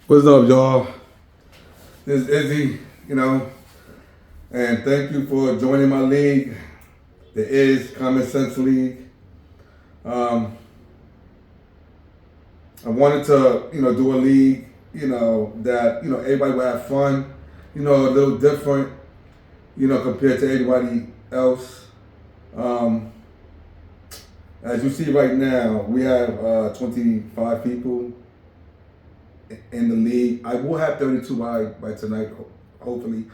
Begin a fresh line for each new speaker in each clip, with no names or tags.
What's up, y'all? This is Izzy, and thank you for joining my league. The Is Common Sense League. Um, I wanted to, do a league, that, everybody would have fun, a little different, compared to everybody else. Um, as you see right now, we have 25 people in the league. I will have 32 by tonight, hopefully.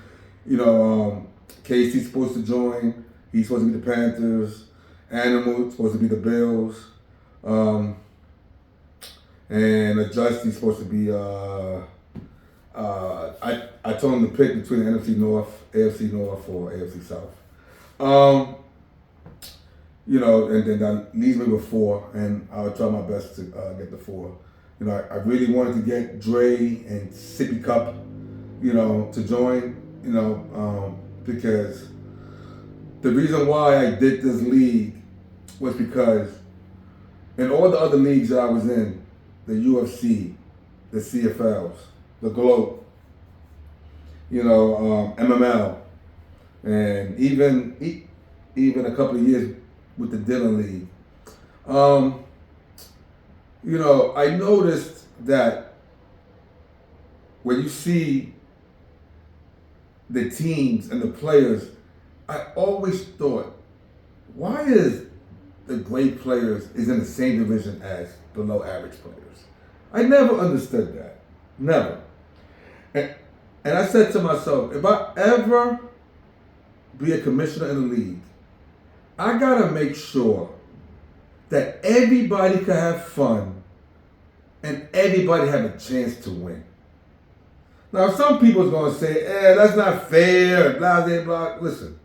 Casey's supposed to join. He's supposed to be the Panthers. Animal supposed to be the Bills. Um, and Justy's supposed to be. I told him to pick between the NFC North, AFC North, or AFC South. And then that leaves me with four, and I'll try my best to get the four. I really wanted to get Dre and Sippy Cup, to join, because the reason why I did this league was because in all the other leagues that I was in, the UFC, the CFLs, the Globe, MML, and even a couple of years with the Dillon League. I noticed that when you see the teams and the players, I always thought, why is the great players is in the same division as below average players? I never understood that. Never. And I said to myself, if I ever be a commissioner in the league, I gotta make sure that everybody can have fun and everybody have a chance to win. Now, some people's gonna say, that's not fair, blah, blah, blah. Listen.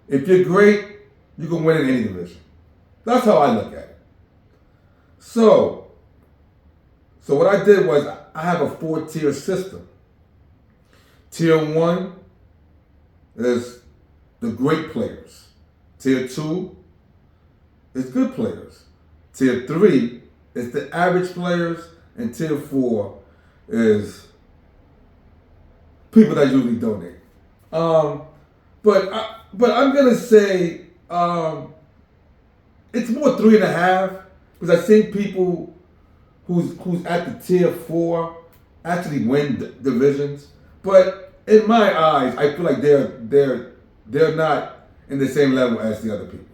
If you're great, you can win in any division. That's how I look at it. So what I did was I have a 4-tier system. Tier 1 is the great players. Tier 2 is good players. Tier 3 is the average players, and Tier 4 is people that usually donate. But I'm gonna say it's more 3.5, because I think people who's at the Tier 4 actually win divisions. But in my eyes, I feel like they're not in the same level as the other people.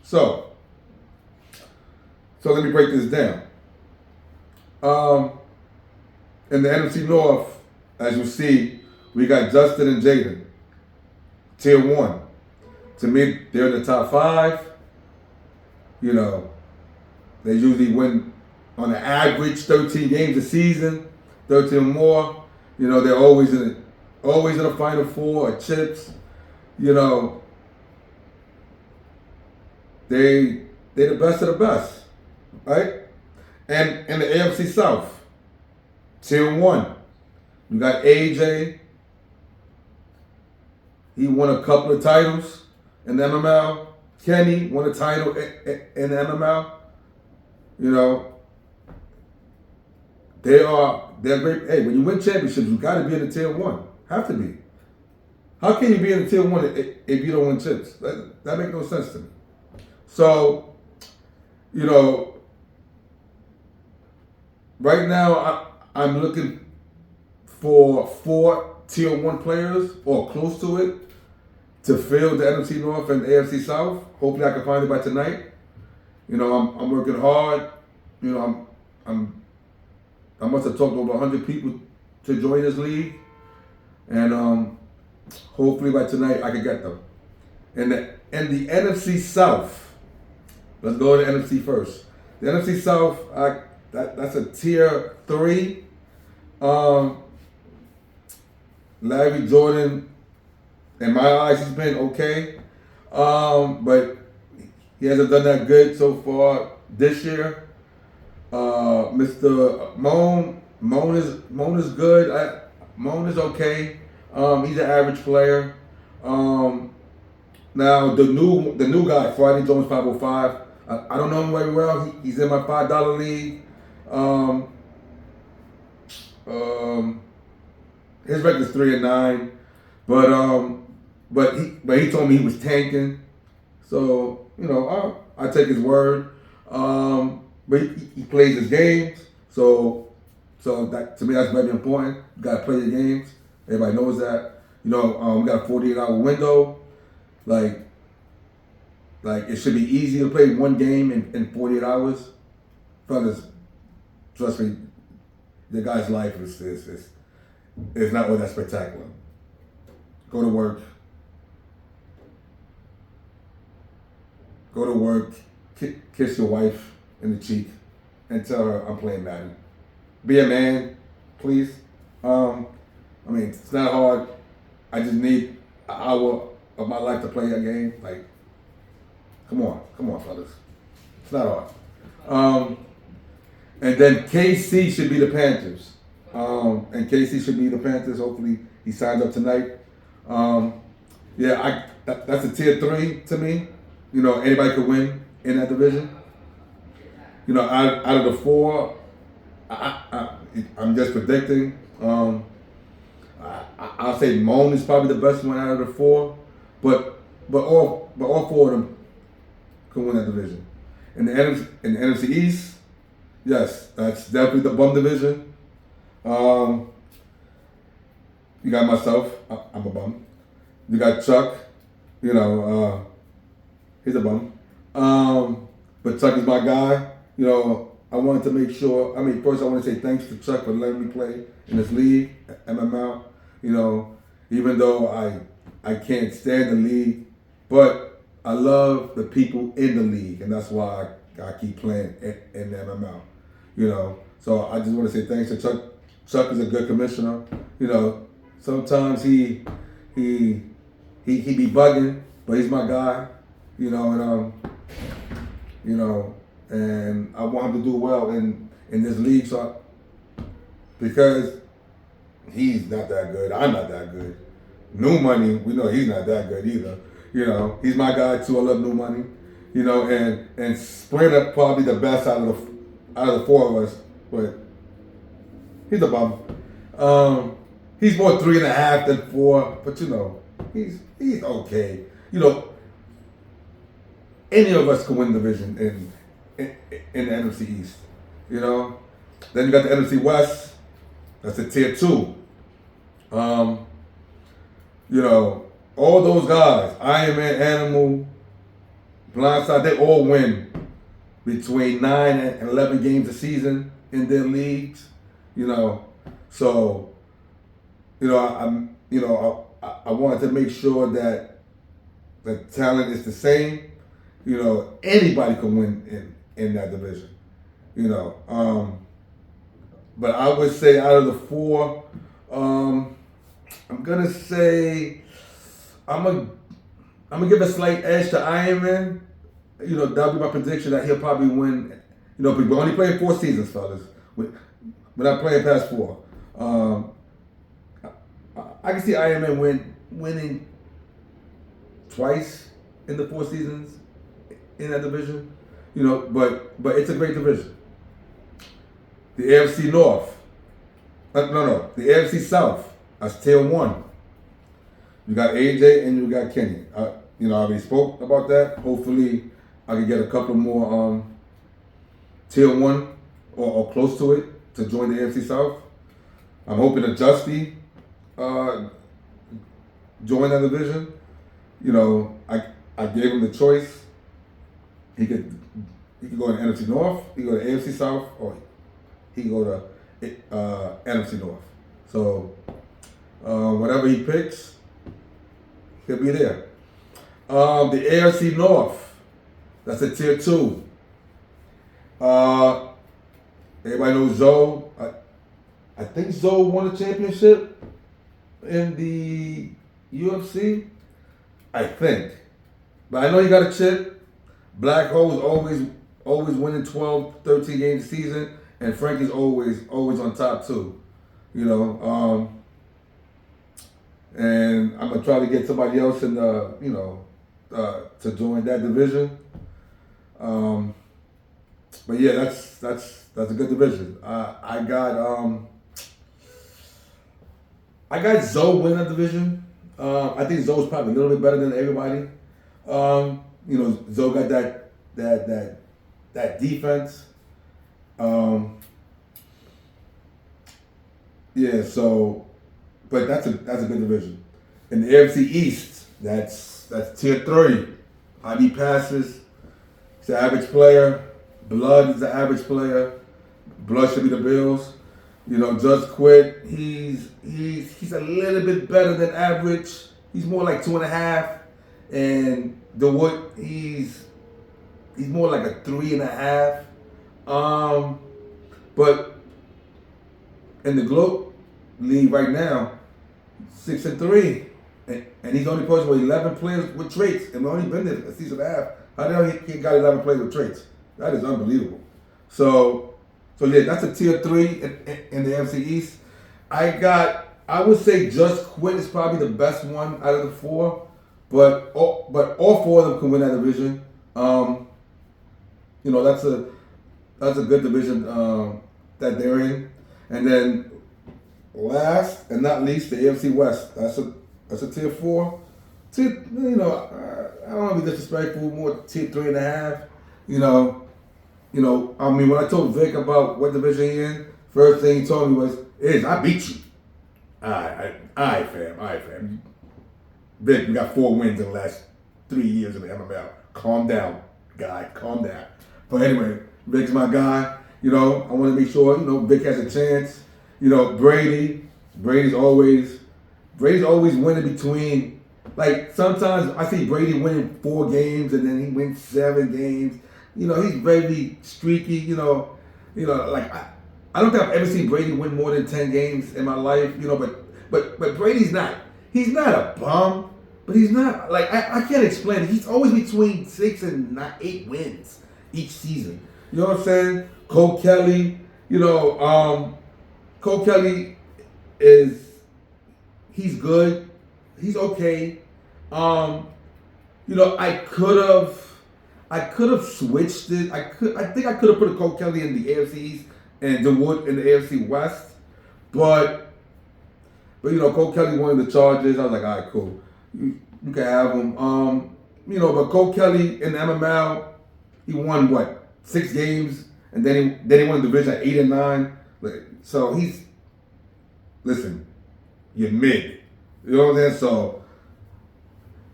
So let me break this down. In the NFC North, as you see, we got Justin and Jaden, Tier 1. To me, they're in the top 5. They usually win on an average 13 games a season, 13 or more. They're always in the Final Four or chips. They're the best of the best, right? And in the AFC South, Tier 1, you got AJ. He won a couple of titles in the MML. Kenny won a title in the MML. They're great. Hey, when you win championships, you got to be in the Tier 1. Have to be. How can you be in the Tier 1 if you don't win chips? That makes no sense to me. So, right now I'm looking for 4 Tier 1 players or close to it to fill the NFC North and AFC South. Hopefully I can find it by tonight. I'm working hard. I must have talked to over 100 people to join this league. And hopefully by tonight I can get them. And the NFC South, let's go to the NFC first. The NFC South, that's a Tier 3. Larry Jordan, in my eyes, he's been okay. But he hasn't done that good so far this year. Mr. Moan is good. Moan is okay. He's an average player. Now the new guy, Friday Jones 505. I don't know him very well. He's in my $5 league. Um, his record's 3-9, but he told me he was tanking. So I take his word. But he plays his games. So that to me that's very important. You gotta play your games. Everybody knows that. We got a 48-hour window. Like it should be easy to play one game in 48 hours. Fellas, trust me, the guy's life is not all that spectacular. Go to work. Go to work. Kiss your wife in the cheek, and tell her I'm playing Madden. Be a man, please. It's not hard. I just need an hour of my life to play a game. Like, come on, fellas. It's not hard. And then KC should be the Panthers. Hopefully he signs up tonight. That's a tier 3 to me. Anybody could win in that division. Out of the 4, I'm just predicting. I'll say Moan is probably the best one out of the 4, but all 4 of them can win that division. In the NFC East, yes, that's definitely the bum division. You got myself, I'm a bum. You got Chuck, he's a bum. But Chuck is my guy. I wanted to make sure. First I want to say thanks to Chuck for letting me play in this league, MML. Even though I can't stand the league, but I love the people in the league, and that's why I keep playing in the MML. So I just want to say thanks to Chuck. Chuck is a good commissioner. Sometimes he be bugging, but he's my guy. And I want him to do well in this league. Because he's not that good, I'm not that good. New Money, we know he's not that good either. He's my guy too. I love New Money. And Sprinter probably the best out of the 4 of us, but he's a bum. He's more 3.5 than 4, but he's okay. Any of us can win the division in the NFC East. Then you got the NFC West. That's a tier 2. All those guys, Iron Man, Animal, Blindside, they all win between 9 and 11 games a season in their leagues. So I wanted to make sure that the talent is the same. Anybody can win in that division. But I would say out of the 4, I'm gonna say I'm gonna give a slight edge to Iron Man. That'll be my prediction that he'll probably win. But we're only playing 4 seasons, fellas. We're not playing past 4. I can see Iron Man winning twice in the 4 seasons in that division. But it's a great division. The AFC North. The AFC South. That's tier 1. You got AJ and you got Kenny. I already spoke about that. Hopefully, I can get a couple more tier 1 or close to it to join the AFC South. I'm hoping that Justy join that division. I gave him the choice. He could go to NFC North, he could go to AFC South, or he could go to NFC North. So whatever he picks, he'll be there. The AFC North, that's a tier 2. Everybody knows Zoe. I think Zoe won a championship in the UFC. I think. But I know he got a chip. Black Hole's always winning 12, 13 games a season, and Frankie's always on top too. And I'm gonna try to get somebody else in the to join that division. But yeah, that's a good division. I got I got Zoe winning that division. I think Zoe's probably a little bit better than everybody. Zoe got that defense. Um, yeah, so but that's a good division. In the AFC East, that's tier three. IB passes. He's the average player. Blood is the average player. Blood should be the Bills. Just quit. He's a little bit better than average. He's more like 2.5. And DeWood, he's more like a 3.5. But in the Globe League right now, 6-3. And he's the only person with 11 players with traits. And we've only been there a season and a half. How the hell he got 11 players with traits? That is unbelievable. So yeah, that's a tier 3 in the NFC East. I would say Just Quit is probably the best one out of the 4. But all 4 of them can win that division. That's a good division that they're in. And then last and not least, the AFC West. That's a tier 4. I don't want to be disrespectful. More tier 3.5. When I told Vic about what division he in, first thing he told me was, I beat you. All right, fam. Vic, we got 4 wins in the last 3 years in the MML. Calm down, guy. Calm down. But anyway, Vic's my guy. I want to make sure, Vic has a chance. Brady's always winning between. Like, sometimes I see Brady winning 4 games and then he wins 7 games. He's very streaky. Like I don't think I've ever seen Brady win more than 10 games in my life. But Brady's not. He's not a bum, but he's not like I can't explain it. He's always between 6 and 8 wins each season. You know what I'm saying? Cole Kelly. Cole Kelly he's good. He's okay. I could have switched it. I think I could have put Cole Kelly in the AFC East and DeWood in the AFC West. But Cole Kelly won the Chargers. I was like, all right, cool. You can have him. But Cole Kelly in the MML, he won 6 games, and then he won the division at 8 and 9. So listen, you're mid. You know what I'm saying?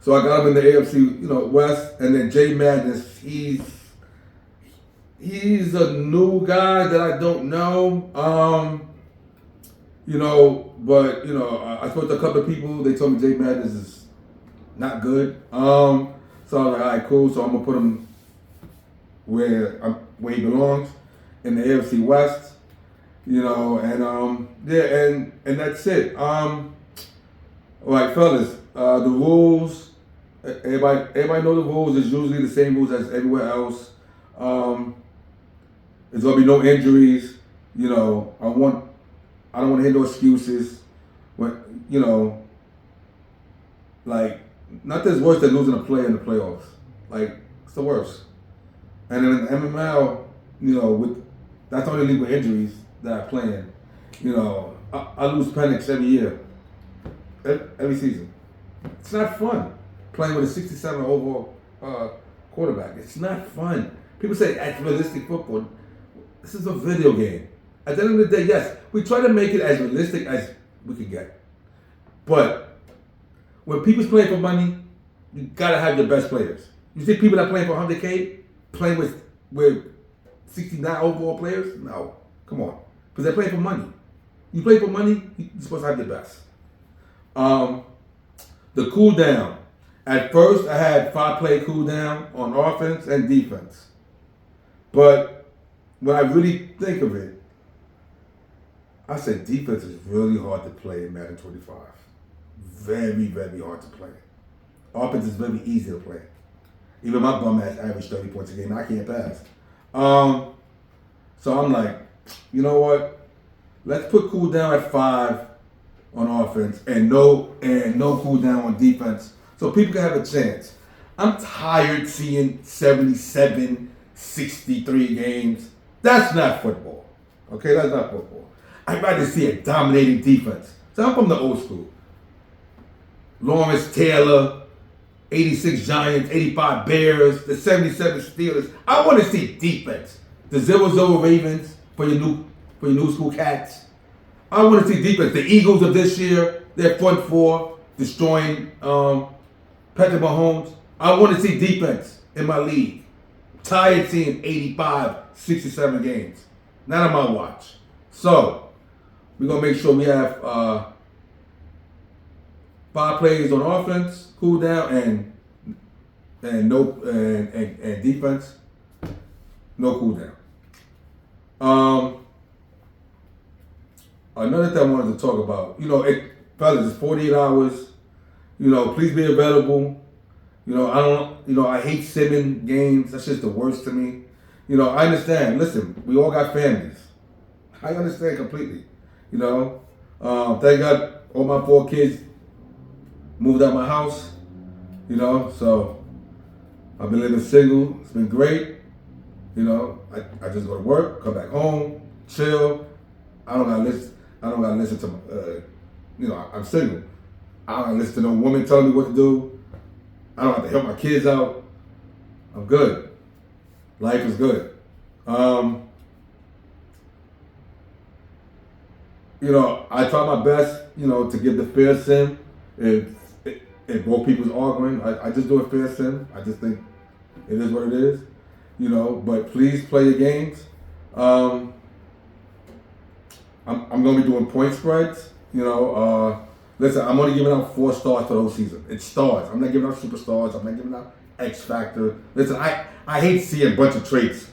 So I got him in the AFC, West, and then Jay Madness. He's a new guy that I don't know. I spoke to a couple of people. They told me Jay Madness is not good. So I was like, all right, cool. So I'm gonna put him where he belongs in the AFC West. And that's it. All right, fellas. The rules. Everybody know the rules. It's usually the same rules as everywhere else. There's gonna be no injuries. I don't want to hear no excuses. Nothing's worse than losing a player in the playoffs. It's the worst. And in the MML, that's the only league with injuries that I play in. I lose Penix every year, every season. It's not fun playing with a 67 overall quarterback. It's not fun. People say that's realistic football. This is a video game. At the end of the day, yes, we try to make it as realistic as we can get. But when people's playing for money, you gotta have your best players. You see people that are playing for 100K playing with 69 overall players? No, come on, because they're playing for money. You play for money, you're supposed to have your best. The cool down. At first, I had 5-play cool down on offense and defense. But when I really think of it, I said defense is really hard to play in Madden 25. Very, very hard to play. Offense is very easy to play. Even my bum ass average 30 points a game. I can't pass. So I'm like, you know what? Let's put cool down at 5 on offense and no cool down on defense, so people can have a chance. I'm tired seeing 77, 63 games. That's not football. Okay, that's not football. I'd rather see a dominating defense. So I'm from the old school. Lawrence Taylor, 86 Giants, 85 Bears, the 77 Steelers. I want to see defense. The 0-0 Ravens for your new school cats. I want to see defense. The Eagles of this year, their front four, destroying Patrick Mahomes. I want to see defense in my league. Tired seeing 85, 67 games. Not on my watch. So, we're going to make sure we have 5 players on offense, cool down, and defense, no cool down. Another thing I wanted to talk about, fellas, it's 48 hours. Please be available. I hate simming games. That's just the worst to me. I understand. Listen, we all got families. I understand completely. Thank God all my 4 kids moved out my house. So I've been living single. It's been great. I just go to work, come back home, chill. I don't gotta listen to. I'm single. I don't gotta listen to no woman telling me what to do. I don't have to help my kids out. I'm good. Life is good. I try my best, to give the fair sim. If both people's arguing, I just do a fair sim. I just think it is what it is. But please play your games. I'm going to be doing point spreads. Listen, I'm only giving out 4 stars for the whole season. It's stars. I'm not giving out superstars. I'm not giving out X Factor. Listen, I hate seeing a bunch of traits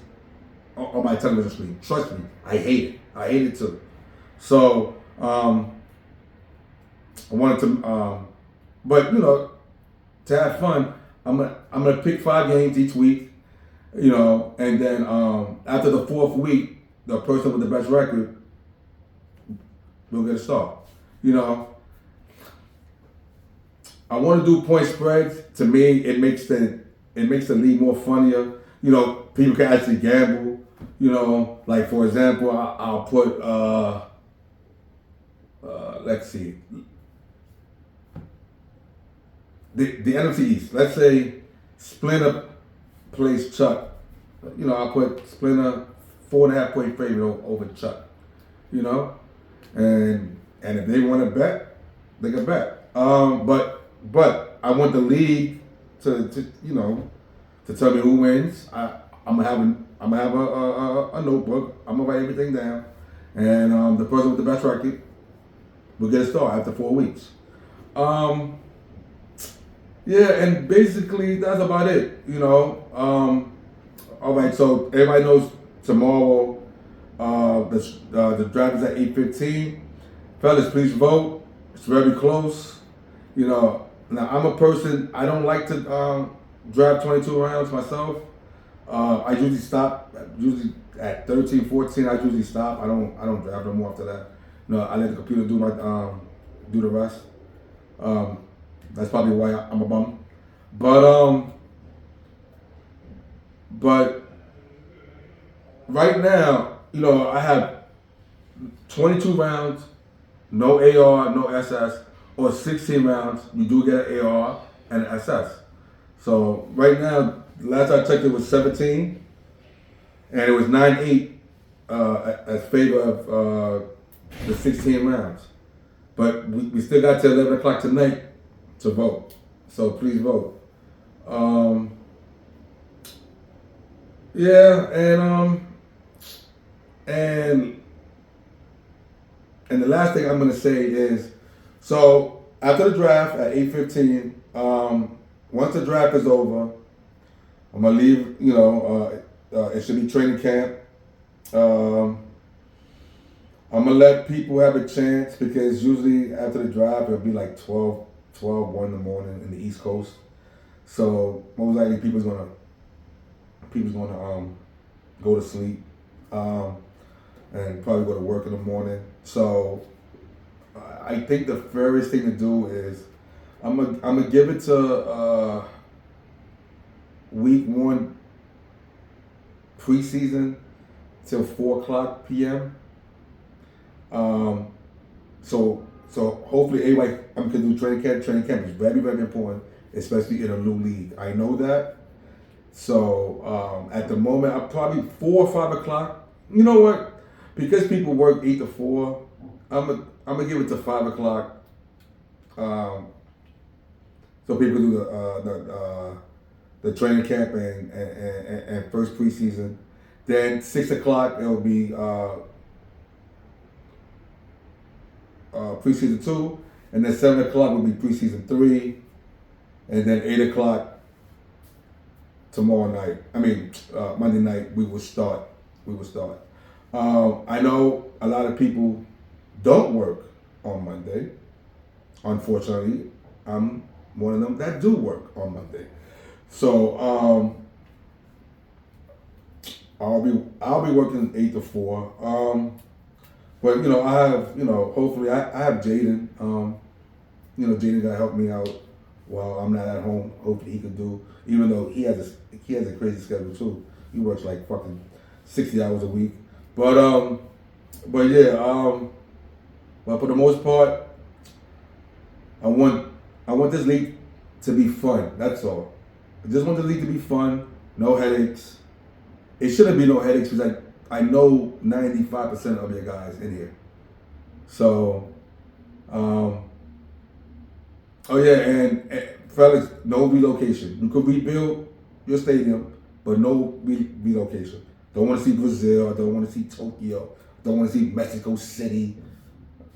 on my television screen. Trust me, I hate it. I hate it too. So, I wanted to, but to have fun, I'm gonna pick 5 games each week, and then after the 4th week, the person with the best record will get a star. I want to do point spreads. To me, it makes the league more funnier. People can actually gamble. Like for example, I'll put let's see, the NFC East. Let's say Splinter plays Chuck. I'll put Splinter 4.5 point favorite over Chuck. And if they want to bet, they can bet. But I want the league to tell me who wins. I'm gonna have a notebook. I'm gonna write everything down, and the person with the best record will get a star after 4 weeks. Yeah, and basically that's about it. All right, so everybody knows tomorrow the draft is at 8:15. Fellas, please vote. It's very close. Now I'm a person, I don't like to draft 22 rounds myself. I usually stop, at 13, 14, I usually stop. I don't draft no more after that. I let the computer do the rest. That's probably why I'm a bum. But right now, I have 22 rounds, no AR, no SS, or 16 rounds, you do get an AR and an SS. So right now, last I checked, it was 17, and it was 9-8 as favor of the 16 rounds. But we still got till 11 o'clock tonight to vote. So please vote. Yeah, and the last thing I'm gonna say is, so after the draft at 8:15, once the draft is over, I'm gonna leave. It should be training camp. I'm gonna let people have a chance because usually after the draft it'll be like 1 in the morning in the East Coast. So most likely people's gonna go to sleep and probably go to work in the morning. So I think the fairest thing to do is I'm gonna give it to week 1 preseason till 4 o'clock p.m. So So hopefully everybody can do training camp. Training camp is very, very important, especially in a new league. I know that. So at the moment, I'm probably 4 or 5 o'clock. You know what? Because people work 8 to 4, I'm gonna give it to 5 o'clock. Um, so people do the training camp and first preseason. Then 6 o'clock it'll be preseason 2, and then 7 o'clock will be preseason 3, and then 8 o'clock tomorrow night. Monday night we will start. I know a lot of people don't work on Monday. Unfortunately, I'm one of them that do work on Monday. So I'll be working 8 to 4. But I have hopefully I have Jaden. Jaden gotta help me out while I'm not at home. Hopefully he can do, even though he has a crazy schedule too. He works like fucking 60 hours a week. But yeah, but for the most part, I want this league to be fun. That's all. I just want the league to be fun. No headaches. It shouldn't be no headaches because I know 95% of your guys in here. So, oh yeah, and fellas, no relocation. You could rebuild your stadium, but no relocation. Don't want to see Brazil. I don't want to see Tokyo. I don't want to see Mexico City.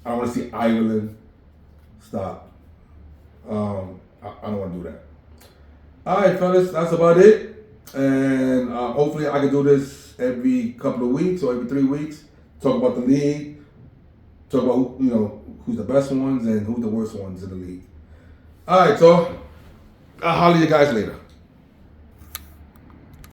I don't want to see Ireland. Stop. I don't want to do that. All right, fellas, that's about it. And hopefully I can do this every couple of weeks or every 3 weeks. Talk about the league. Talk about who's the best ones and who's the worst ones in the league. All right, so I'll holler you guys later.